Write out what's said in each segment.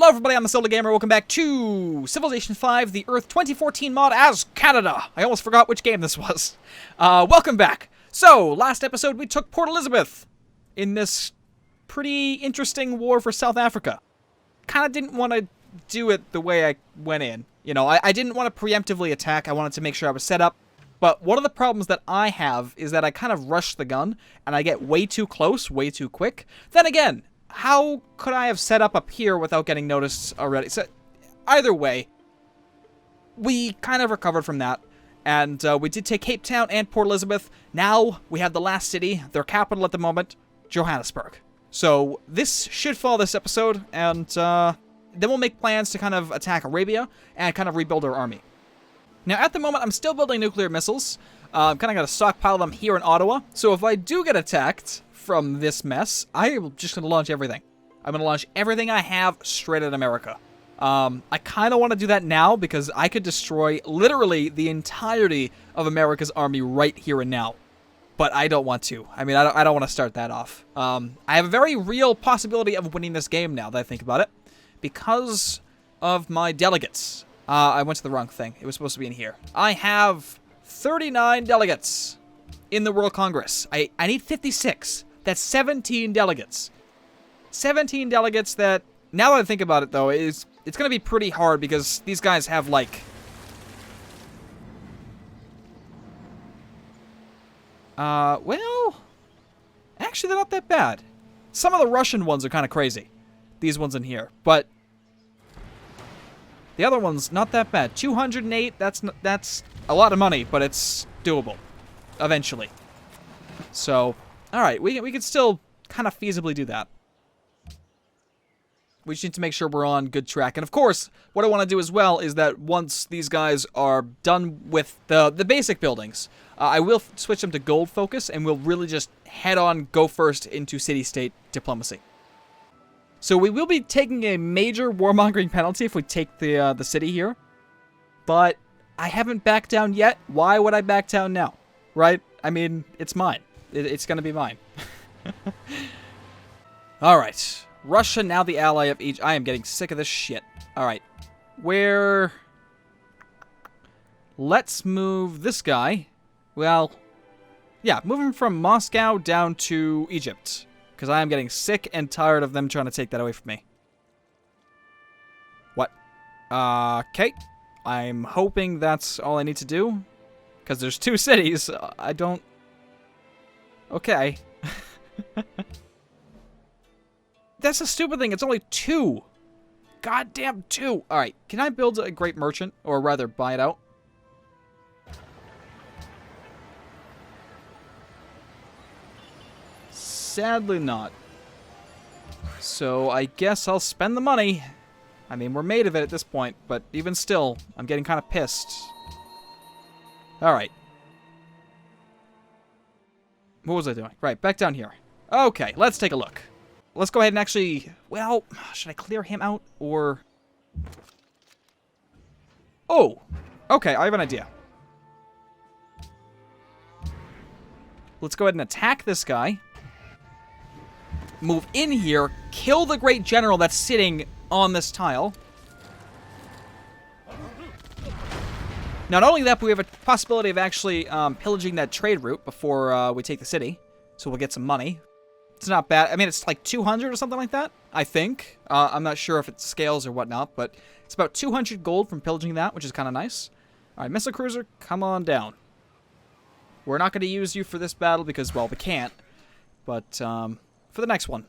Hello everybody, I'm the Gamer. Welcome back to Civilization 5, the Earth 2014 mod as Canada. I almost forgot which game this was. Welcome back. So, last episode we took Port Elizabeth in this pretty interesting war for South Africa. Kind of didn't want to do it the way I went in. You know, I didn't want to preemptively attack. I wanted to make sure I was set up. But one of the problems that I have is that I kind of rush the gun, and I get way too close, way too quick. Then again, how could I have set up here without getting noticed already? So, either way, we kind of recovered from that. And we did take Cape Town and Port Elizabeth. Now we have the last city, their capital at the moment, Johannesburg. So this should follow this episode, and then we'll make plans to kind of attack Arabia and kind of rebuild our army. Now, at the moment, I'm still building nuclear missiles. I'm kind of going to stockpile them here in Ottawa. So if I do get attacked from this mess, I'm just going to launch everything. I'm going to launch everything I have straight at America. I kind of want to do that now because I could destroy literally the entirety of America's army right here and now. But I don't want to. I mean, I don't want to start that off. I have a very real possibility of winning this game now that I think about it because of my delegates. I went to the wrong thing. It was supposed to be in here. I have 39 delegates in the World Congress. I need 56. That's 17 delegates. 17 delegates that, now that I think about it, though, it's going to be pretty hard because these guys have, like... well... Actually, they're not that bad. Some of the Russian ones are kind of crazy. These ones in here. But... the other one's not that bad. 208, that's a lot of money, but it's doable. Eventually. So, alright, we can still kind of feasibly do that. We just need to make sure we're on good track. And of course, what I want to do as well is that once these guys are done with the basic buildings, I will switch them to gold focus, and we'll really just head on, go first into city-state diplomacy. So we will be taking a major warmongering penalty if we take the city here. But I haven't backed down yet. Why would I back down now? Right? I mean, it's mine. It's going to be mine. Alright. Russia, now the ally of Egypt. I am getting sick of this shit. Alright. Let's move this guy. Well, yeah, move him from Moscow down to Egypt. Because I am getting sick and tired of them trying to take that away from me. What? Okay. I'm hoping that's all I need to do. Because there's two cities. I don't... Okay. That's a stupid thing. It's only two. Goddamn two. Alright. Can I build a great merchant? Or rather, buy it out? Sadly not. So I guess I'll spend the money. I mean, we're made of it at this point, but even still, I'm getting kind of pissed. Alright. What was I doing? Right, back down here. Okay, let's take a look. Let's go ahead and actually... well, should I clear him out, or... oh! Okay, I have an idea. Let's go ahead and attack this guy. Move in here, kill the great general that's sitting on this tile. Not only that, but we have a possibility of actually pillaging that trade route before we take the city. So we'll get some money. It's not bad. I mean, it's like 200 or something like that, I think. I'm not sure if it scales or whatnot, but it's about 200 gold from pillaging that, which is kind of nice. All right, missile cruiser, come on down. We're not going to use you for this battle because, well, we can't. But, for the next one.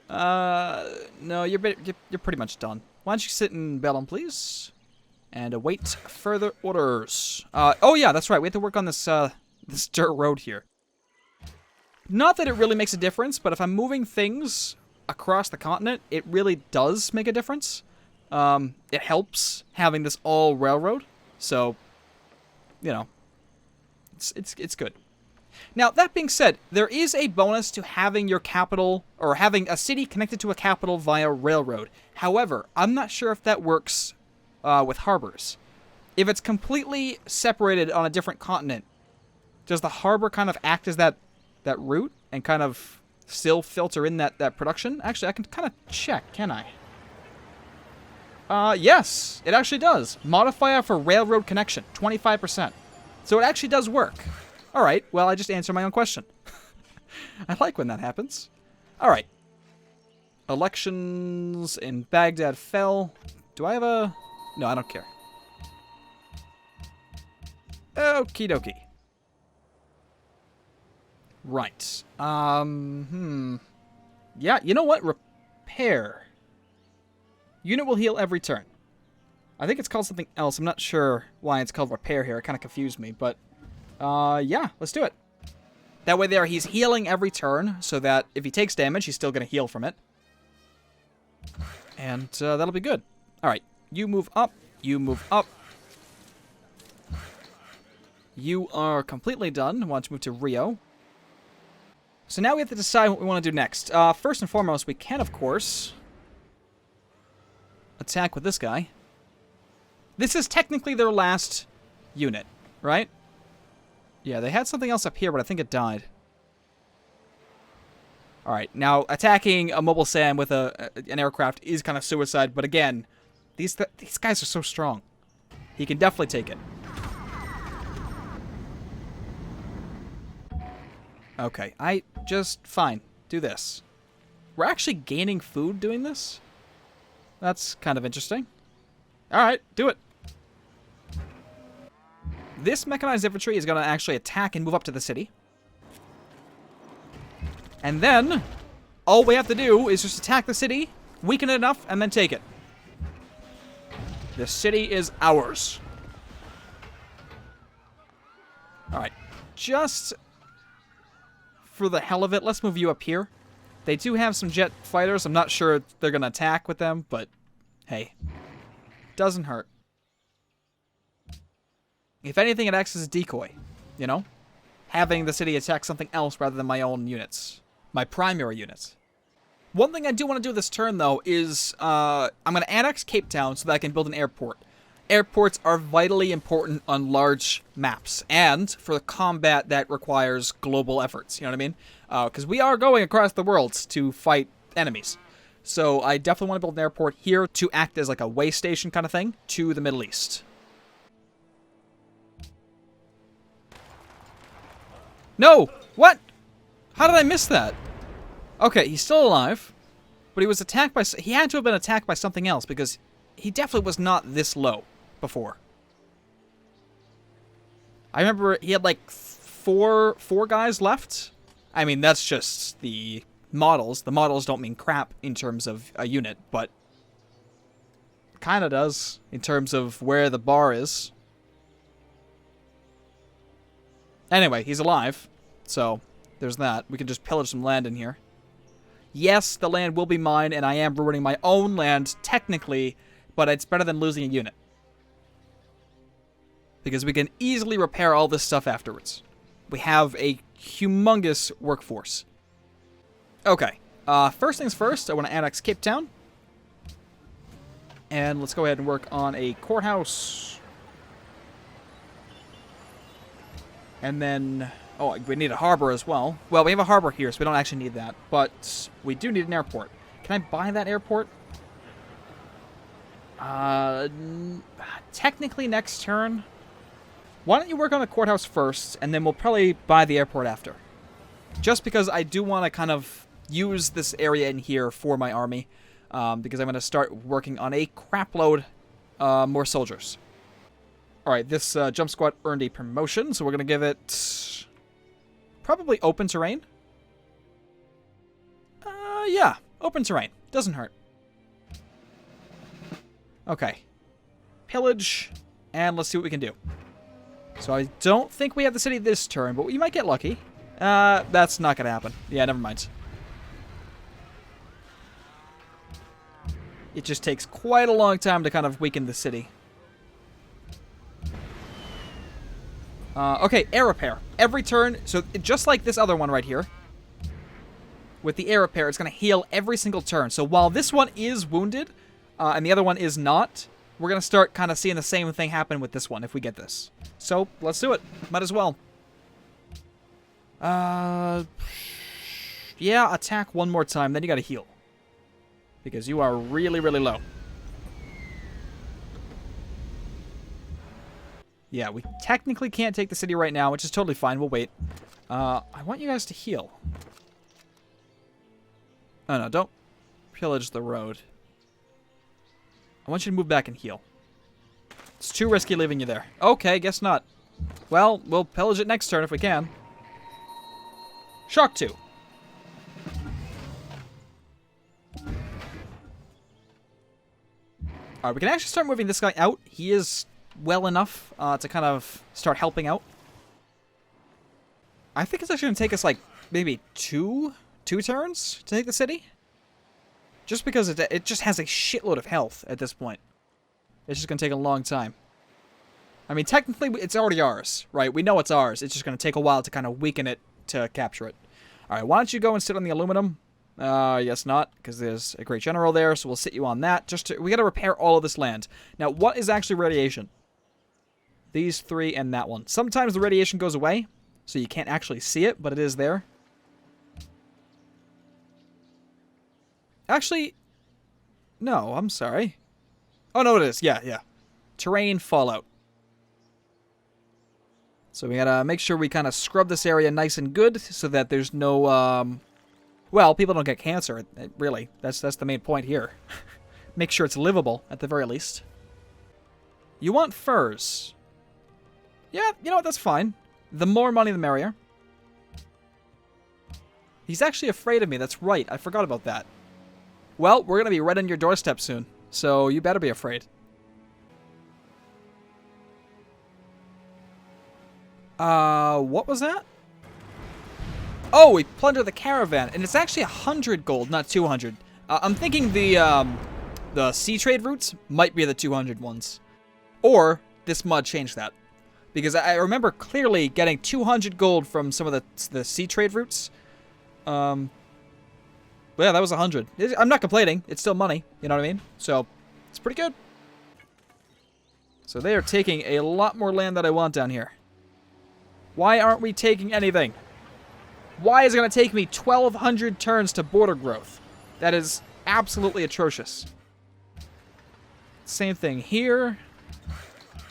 No, you're pretty much done. Why don't you sit in Bellum, please? And await further orders. Oh yeah, that's right. We have to work on this, this dirt road here. Not that it really makes a difference, but if I'm moving things across the continent, it really does make a difference. It helps having this all railroad. So, you know, it's good. Now, that being said, there is a bonus to having your capital, or having a city connected to a capital via railroad. However, I'm not sure if that works with harbors. If it's completely separated on a different continent, does the harbor kind of act as that route and kind of still filter in that production? Actually, I can kind of check, can I? Yes, it actually does. Modifier for railroad connection, 25%. So it actually does work. All right, well, I just answered my own question. I like when that happens. All right. Elections in Baghdad fell. Do I have a... No, I don't care. Okie dokie. Right. Yeah, you know what? Repair. Unit will heal every turn. I think it's called something else. I'm not sure why it's called repair here. It kind of confused me, but... yeah, let's do it. That way there, he's healing every turn, so that if he takes damage, he's still going to heal from it. And that'll be good. Alright, you move up. You move up. You are completely done. I want to move to Rio. So now we have to decide what we want to do next. First and foremost, we can, of course, attack with this guy. This is technically their last unit, right? Yeah, they had something else up here, but I think it died. Alright, now attacking a mobile SAM with an aircraft is kind of suicide, but again, these guys are so strong. He can definitely take it. Okay, fine, do this. We're actually gaining food doing this? That's kind of interesting. Alright, do it. This mechanized infantry is going to actually attack and move up to the city. And then, all we have to do is just attack the city, weaken it enough, and then take it. The city is ours. Alright, just for the hell of it, let's move you up here. They do have some jet fighters. I'm not sure they're going to attack with them, but hey, doesn't hurt. If anything, it acts as a decoy, you know? Having the city attack something else rather than my own units. My primary units. One thing I do want to do this turn, though, is I'm going to annex Cape Town so that I can build an airport. Airports are vitally important on large maps, and for combat that requires global efforts, you know what I mean? Because we are going across the world to fight enemies. So I definitely want to build an airport here to act as like a way station kind of thing to the Middle East. No! What? How did I miss that? Okay, he's still alive, but he was attacked by... He had to have been attacked by something else, because he definitely was not this low before. I remember he had like four guys left. I mean, that's just the models. The models don't mean crap in terms of a unit, but kind of does in terms of where the bar is. Anyway, he's alive, so there's that. We can just pillage some land in here. Yes, the land will be mine, and I am ruining my own land, technically, but it's better than losing a unit. Because we can easily repair all this stuff afterwards. We have a humongous workforce. Okay, first things first, I want to annex Cape Town. And let's go ahead and work on a courthouse. And then... Oh, we need a harbor as well. Well, we have a harbor here, so we don't actually need that. But we do need an airport. Can I buy that airport? Technically next turn. Why don't you work on the courthouse first, and then we'll probably buy the airport after. Just because I do want to kind of use this area in here for my army. Because I'm going to start working on a crapload more soldiers. Alright, this jump squad earned a promotion, so we're going to give it... probably open terrain. Yeah, open terrain. Doesn't hurt. Okay. Pillage, and let's see what we can do. So I don't think we have the city this turn, but we might get lucky. That's not going to happen. Yeah, never mind. It just takes quite a long time to kind of weaken the city. Okay, air repair. Every turn, so just like this other one right here, with the air repair, it's going to heal every single turn. So while this one is wounded, and the other one is not, we're going to start kind of seeing the same thing happen with this one if we get this. So, let's do it. Might as well. Yeah, attack one more time, then you gotta heal. Because you are really, really low. Yeah, we technically can't take the city right now, which is totally fine. We'll wait. I want you guys to heal. Oh, no, don't pillage the road. I want you to move back and heal. It's too risky leaving you there. Okay, guess not. Well, we'll pillage it next turn if we can. Shock 2. Alright, we can actually start moving this guy out. He is well enough to kind of start helping out. I think it's actually going to take us, like, maybe two turns to take the city. Just because it just has a shitload of health at this point. It's just going to take a long time. I mean, technically, it's already ours, right? We know it's ours. It's just going to take a while to kind of weaken it to capture it. Alright, why don't you go and sit on the aluminum? Yes, not, because there's a great general there, so we'll sit you on that. We got to repair all of this land. Now, what is actually radiation? These three and that one. Sometimes the radiation goes away, so you can't actually see it, but it is there. Actually, no, I'm sorry. Oh, no, it is. Yeah. Terrain fallout. So we gotta make sure we kind of scrub this area nice and good so that there's no, well, people don't get cancer, really. That's the main point here. Make sure it's livable, at the very least. You want furs. Yeah, you know what, that's fine. The more money, the merrier. He's actually afraid of me, that's right. I forgot about that. Well, we're gonna be right on your doorstep soon, so you better be afraid. What was that? Oh, we plunder the caravan, and it's actually 100 gold, not 200. I'm thinking the sea trade routes might be the 200 ones. Or this mod changed that. Because I remember clearly getting 200 gold from some of the sea trade routes. But yeah, that was 100. I'm not complaining. It's still money, you know what I mean? So, it's pretty good. So they are taking a lot more land than I want down here. Why aren't we taking anything? Why is it going to take me 1,200 turns to border growth? That is absolutely atrocious. Same thing here.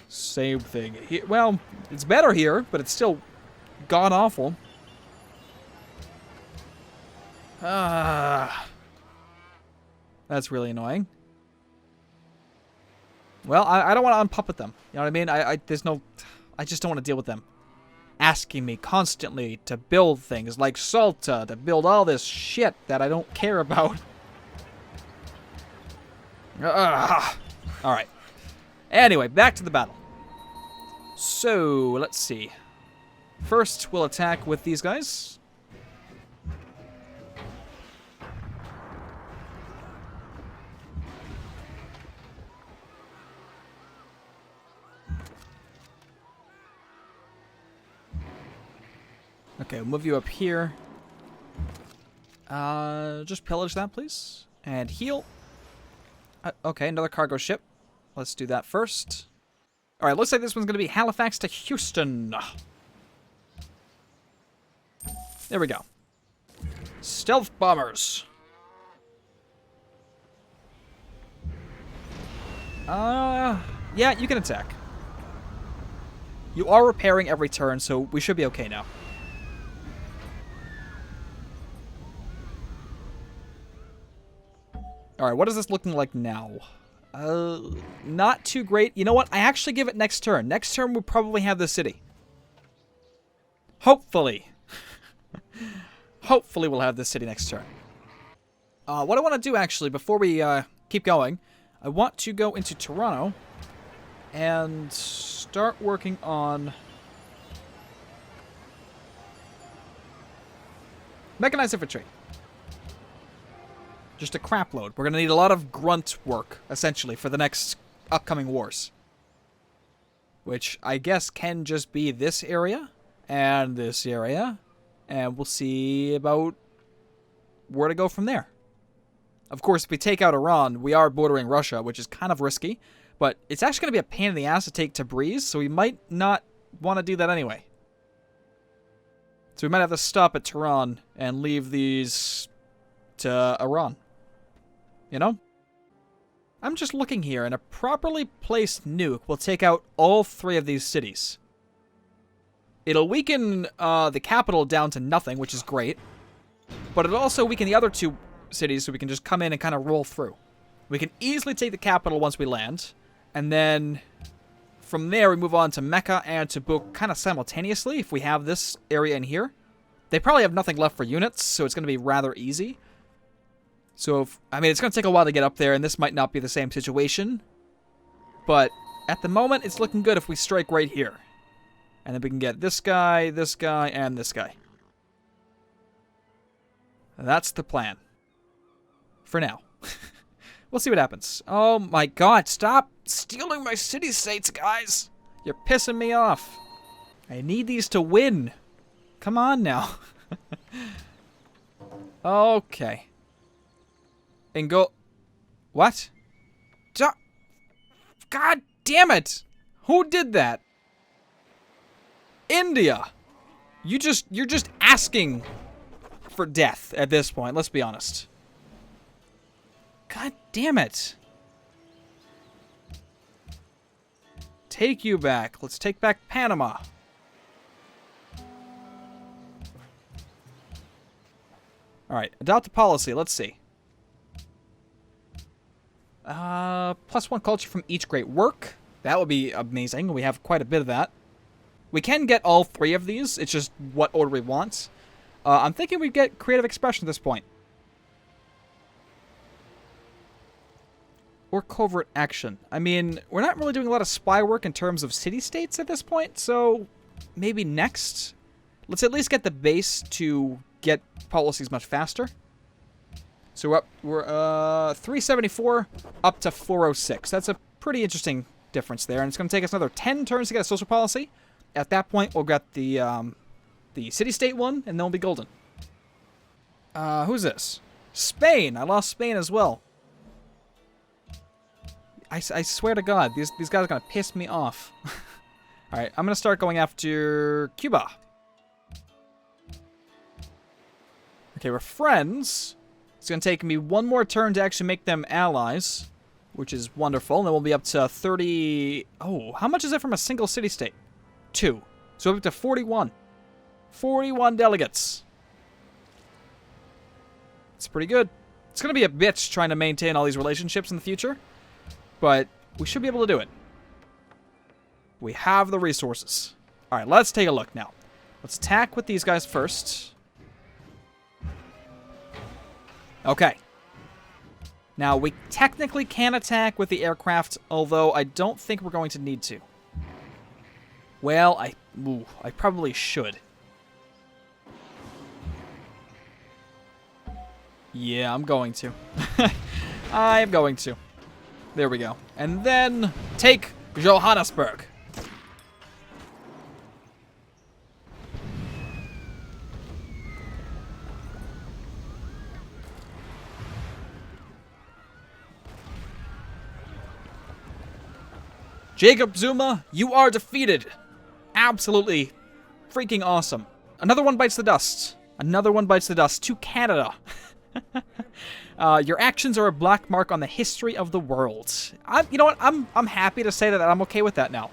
Same thing here. Well, it's better here, but it's still god-awful. That's really annoying. Well, I don't want to unpuppet them. You know what I mean? I just don't want to deal with them. Asking me constantly to build things like Salta, to build all this shit that I don't care about. Alright. Anyway, back to the battle. So, let's see. First, we'll attack with these guys. Okay, we'll move you up here. Just pillage that, please. And heal. Okay, another cargo ship. Let's do that first. Alright, looks like this one's going to be Halifax to Houston. There we go. Stealth bombers. Yeah, you can attack. You are repairing every turn, so we should be okay now. Alright, what is this looking like now? Not too great. You know what? I actually give it next turn. Next turn, we'll probably have the city. Hopefully. Hopefully we'll have this city next turn. What I want to do, actually, before we keep going, I want to go into Toronto and start working on mechanized infantry. Just a crap load. We're going to need a lot of grunt work, essentially, for the next upcoming wars. Which I guess can just be this area and this area. And we'll see about where to go from there. Of course, if we take out Iran, we are bordering Russia, which is kind of risky. But it's actually going to be a pain in the ass to take Tabriz, so we might not want to do that anyway. So we might have to stop at Tehran and leave these to Iran. You know? I'm just looking here, and a properly placed nuke will take out all 3 of these cities. It'll weaken the capital down to nothing, which is great. But it'll also weaken the other 2 cities, so we can just come in and kind of roll through. We can easily take the capital once we land. And then from there, we move on to Mecca and Tabuk kind of simultaneously if we have this area in here. They probably have nothing left for units, so it's going to be rather easy. So, I mean, it's going to take a while to get up there, and this might not be the same situation. But at the moment, it's looking good if we strike right here. And then we can get this guy, and this guy. That's the plan. For now. We'll see what happens. Oh my god, stop stealing my city-states, guys! You're pissing me off. I need these to win. Come on now. Okay. And go... What? God damn it! Who did that? India! You're just asking for death at this point, let's be honest. God damn it. Take you back. Let's take back Panama. Alright, adopt a policy. Let's see. +1 culture from each great work. That would be amazing. We have quite a bit of that. We can get all 3 of these. It's just what order we want. I'm thinking we get creative expression at this point. Or covert action. I mean, we're not really doing a lot of spy work in terms of city-states at this point, so maybe next. Let's at least get the base to get policies much faster. So we're 374 up to 406. That's a pretty interesting difference there, and it's going to take us another 10 turns to get a social policy. At that point, we'll get the city-state one, and then we'll be golden. Who's this? Spain. I lost Spain as well. I swear to God, these guys are going to piss me off. Alright, I'm going to start going after Cuba. Okay, we're friends. It's going to take me 1 more turn to actually make them allies, which is wonderful. And then we'll be up to 30... Oh, how much is it from a single city-state? 2. So we're up to 41. 41 delegates. It's pretty good. It's going to be a bitch trying to maintain all these relationships in the future. But we should be able to do it. We have the resources. Alright, let's take a look now. Let's attack with these guys first. Okay. Now, we technically can attack with the aircraft, although I don't think we're going to need to. Well, I probably should. Yeah, I'm going to. I'm going to. There we go. And then take Johannesburg. Jacob Zuma, you are defeated. Absolutely freaking awesome. Another one bites the dust. Another one bites the dust to Canada. Your actions are a black mark on the history of the world. You know what? I'm happy to say that I'm okay with that now.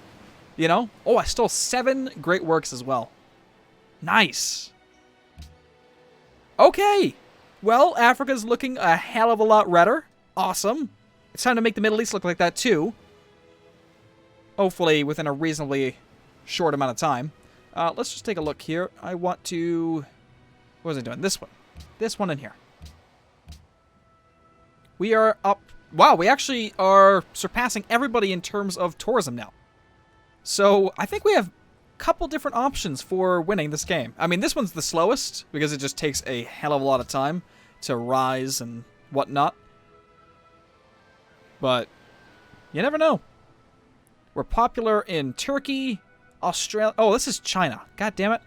You know? Oh, I stole 7 great works as well. Nice. Okay. Well, Africa's looking a hell of a lot redder. Awesome. It's time to make the Middle East look like that too. Hopefully within a reasonably short amount of time. Let's just take a look here. I want to... What was I doing? This one. This one in here. We are up... Wow, we actually are surpassing everybody in terms of tourism now. So, I think we have a couple different options for winning this game. I mean, this one's the slowest, because it just takes a hell of a lot of time to rise and whatnot. But, you never know. We're popular in Turkey, Australia... Oh, this is China. God damn it.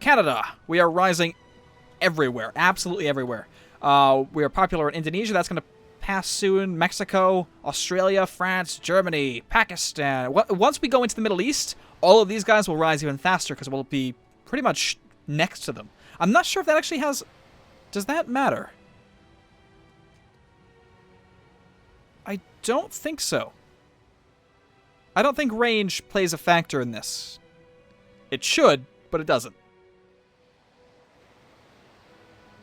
Canada. We are rising everywhere. Absolutely everywhere. We are popular in Indonesia. That's going to pass soon. Mexico, Australia, France, Germany, Pakistan. Once we go into the Middle East, all of these guys will rise even faster because we'll be pretty much next to them. I'm not sure if that actually has... Does that matter? I don't think so. I don't think range plays a factor in this. It should, but it doesn't.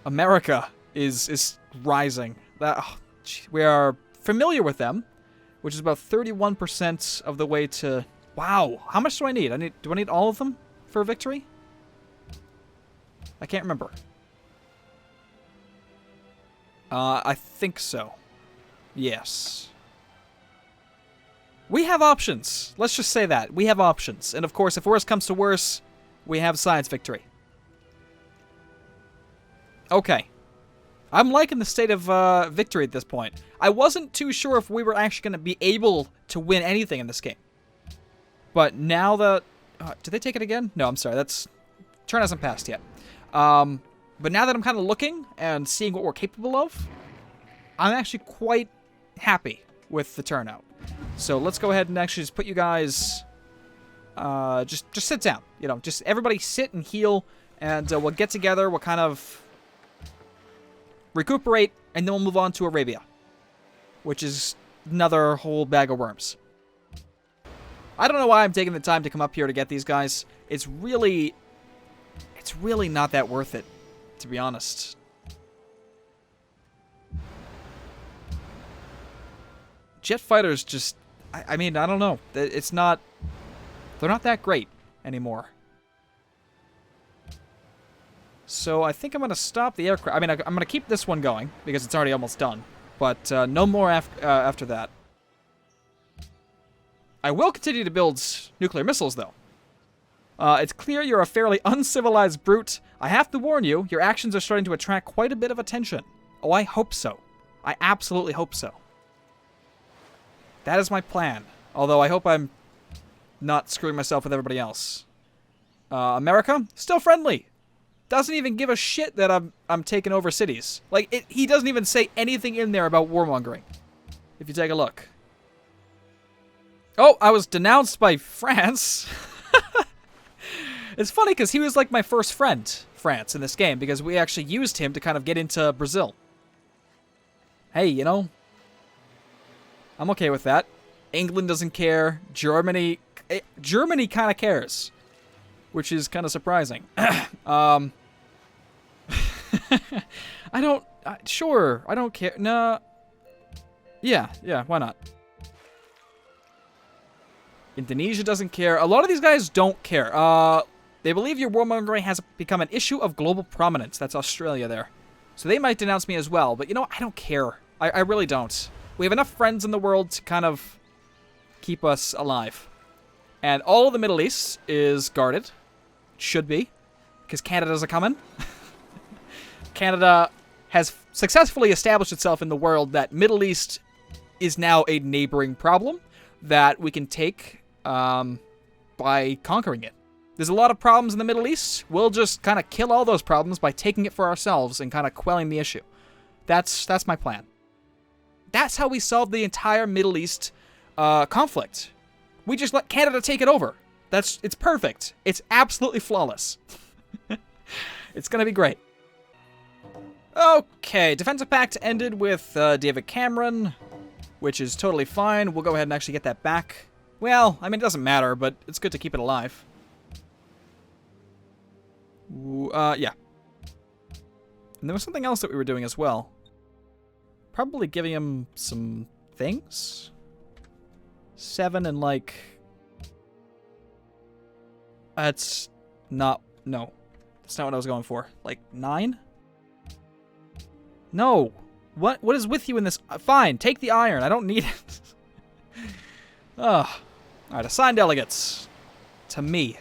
America is rising. We are familiar with them, which is about 31% of the way to... Wow, how much do I need? Do I need all of them for a victory? I can't remember. I think so. Yes. We have options. Let's just say that. We have options. And of course, if worse comes to worse, we have science victory. Okay. I'm liking the state of victory at this point. I wasn't too sure if we were actually going to be able to win anything in this game. But now that... did they take it again? No, I'm sorry. Turn hasn't passed yet. But now that I'm kind of looking and seeing what we're capable of, I'm actually quite happy with the turnout. So let's go ahead and actually just put you guys... just sit down. You know, just everybody sit and heal, and we'll get together. We'll kind of recuperate, and then we'll move on to Arabia, which is another whole bag of worms. I don't know why I'm taking the time to come up here to get these guys. It's really not that worth it, to be honest. Jet fighters just... I mean, I don't know. It's not... They're not that great anymore. So I think I'm going to stop the aircraft. I mean, I'm going to keep this one going, because it's already almost done. But no more after that. I will continue to build nuclear missiles, though. It's clear you're a fairly uncivilized brute. I have to warn you, your actions are starting to attract quite a bit of attention. Oh, I hope so. I absolutely hope so. That is my plan. Although I hope I'm not screwing myself with everybody else. America? Still friendly. Doesn't even give a shit that I'm taking over cities. Like, he doesn't even say anything in there about warmongering. If you take a look. Oh, I was denounced by France. It's funny because he was like my first friend, France, in this game, because we actually used him to kind of get into Brazil. Hey, you know, I'm okay with that. England doesn't care. Germany kind of cares, which is kind of surprising. I don't... sure, I don't care. No. Yeah, why not? Indonesia doesn't care. A lot of these guys don't care. They believe your warmongering has become an issue of global prominence. That's Australia there. So they might denounce me as well. But, you know, I don't care. I really don't. We have enough friends in the world to kind of keep us alive. And all of the Middle East is guarded. Should be. Because Canada's a-coming. Canada has successfully established itself in the world that Middle East is now a neighboring problem that we can take by conquering it. There's a lot of problems in the Middle East. We'll just kind of kill all those problems by taking it for ourselves and kind of quelling the issue. That's my plan. That's how we solve the entire Middle East conflict. We just let Canada take it over. It's perfect. It's absolutely flawless. It's gonna be great. Okay, Defensive Pact ended with David Cameron, which is totally fine. We'll go ahead and actually get that back. Well, I mean, it doesn't matter, but it's good to keep it alive. Yeah. And there was something else that we were doing as well. Probably giving him some things? 7 and, like... That's not... No. That's not what I was going for. Like, 9? No! What is with you in this? Fine, take the iron. I don't need it. Ugh. Alright, assign delegates. To me.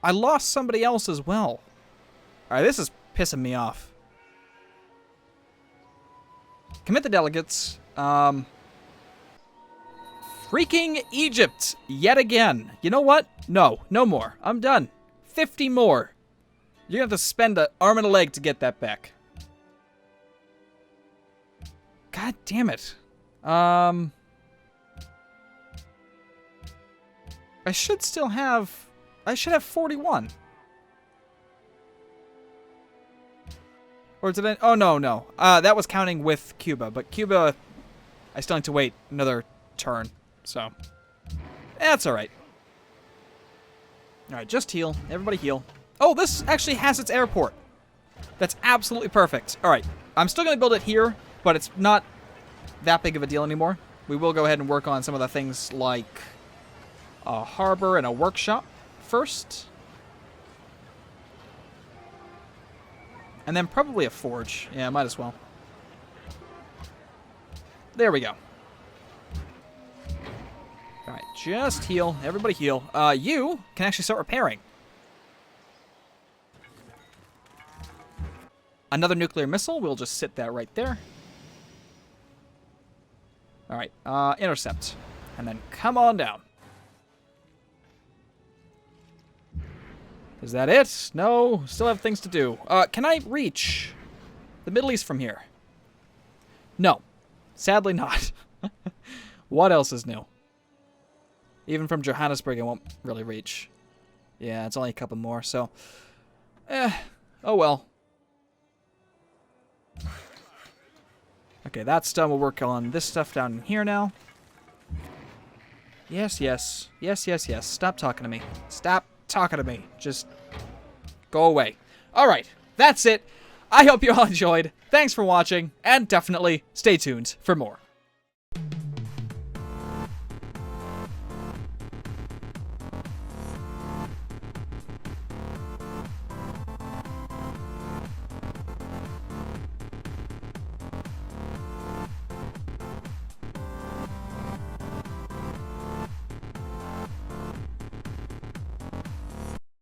I lost somebody else as well. Alright, this is pissing me off. Commit the delegates. Freaking Egypt! Yet again. You know what? No more. I'm done. 50 more. You're gonna have to spend an arm and a leg to get that back. God damn it. I should still have... I should have 41. Or did I? Oh, no. That was counting with Cuba. But Cuba, I still need to wait another turn. So, that's alright. Alright, just heal. Everybody heal. Oh, this actually has its airport. That's absolutely perfect. Alright, I'm still going to build it here, but it's not that big of a deal anymore. We will go ahead and work on some of the things like a harbor and a workshop first. And then probably a forge. Yeah, might as well. There we go. Alright, just heal. Everybody heal. You can actually start repairing. Another nuclear missile. We'll just sit that right there. Alright, intercept. And then come on down. Is that it? No, still have things to do. Can I reach the Middle East from here? No, sadly not. What else is new? Even from Johannesburg, I won't really reach. Yeah, it's only a couple more, so... oh well. Okay, that's done. We'll work on this stuff down in here now. Yes. Stop talking to me. Stop talking to me. Just go away. Alright, that's it. I hope you all enjoyed. Thanks for watching, and definitely stay tuned for more.